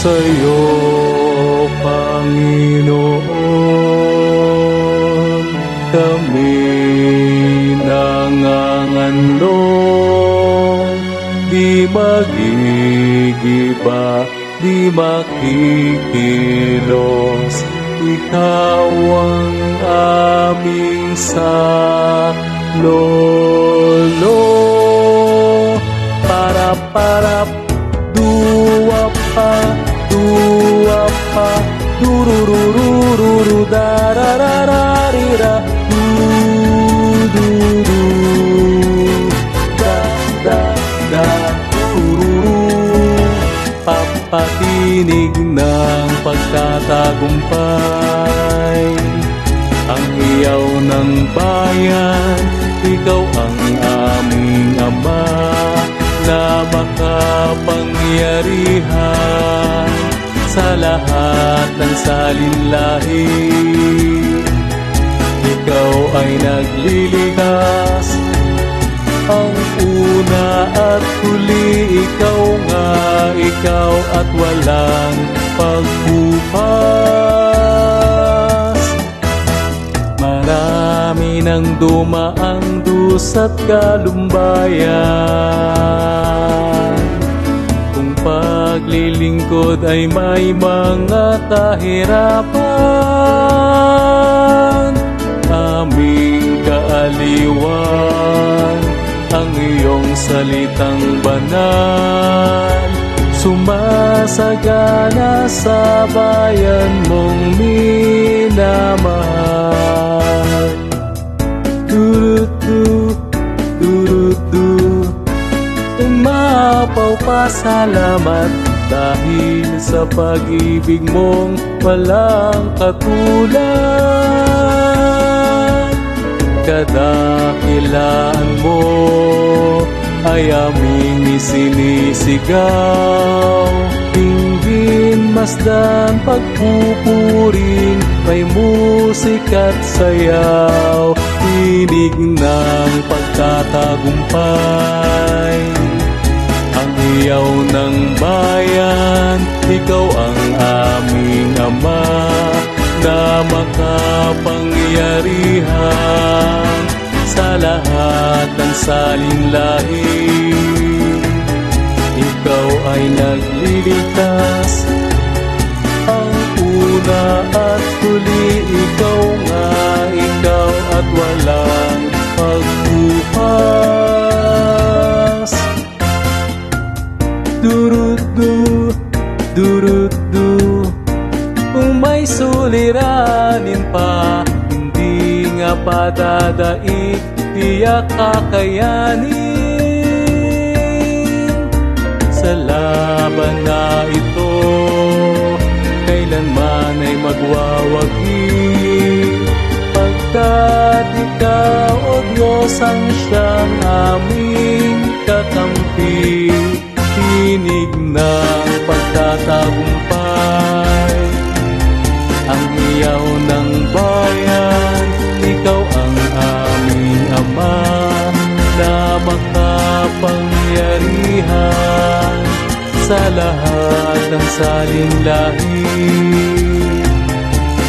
sa'yo, Panginoon, kami nanganganlong, di magigiba, di makikilos, ikaw ang aming salolo. Para dua pa durururururu dararararira du da dururu, papatinig ng pagtatagumpay, ang iyaw ng bayan, ikaw ang aming Ama na makapangyarihan sa lahat ng salinlahi. Ikaw ay naglilikas, ang una at huli, ikaw nga, ikaw at walang pagbukas. Marami nang dumaang dusa't kalumbayan, kung paglilingkod ay may mga kahirapan. Aming kaaliwan ang iyong salitang banal, sumasagana sa bayan mong minamahal. Durudu, durudu, umapaw pasalamat dahil sa pag-ibig mong walang katulad. Kadakilaan mo ay aming isinisigaw, dinggin, masdan, pagpupuring, may musika't sayaw, tinig ng pagtatagumpay. Ang iyaw ng bayan, ikaw ang aming Ama na makapangyarihan sa lahat ng salinlahi. Ikaw ay nagliligtas, ang una at huli, ikaw nga, ikaw at walang pagbukas. Durudu, durudu, kung may suliranin pa, hindi nga padadaig, tiyak kakayanin. Sa laban na ito, kailanman ay magwawagi, pagkat ikaw, O Diyos, ang siyang aming kakampi. Tinig ng pagtatagumpay, ang iyaw ng bayan, ikaw ang aming Ama na makapangyarihan sa lahat ng salinlahi.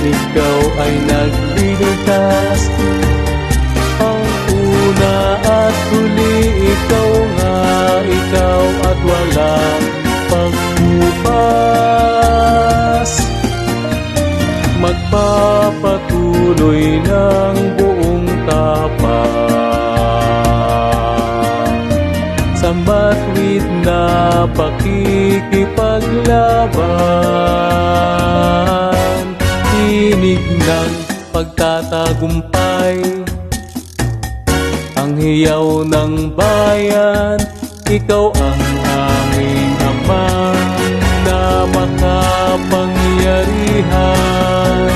Ikaw ay nagliligtas, ang una at huli, ikaw nga, ikaw at walang pagbukas. Magpapatuloy ng buong tapang sa matwid na pakikipaglaban, tinig ng pagtatagumpay, ang hiyaw ng bayan, ikaw ang aming Ama na makapangyarihan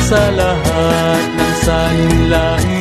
sa lahat ng salinlahi.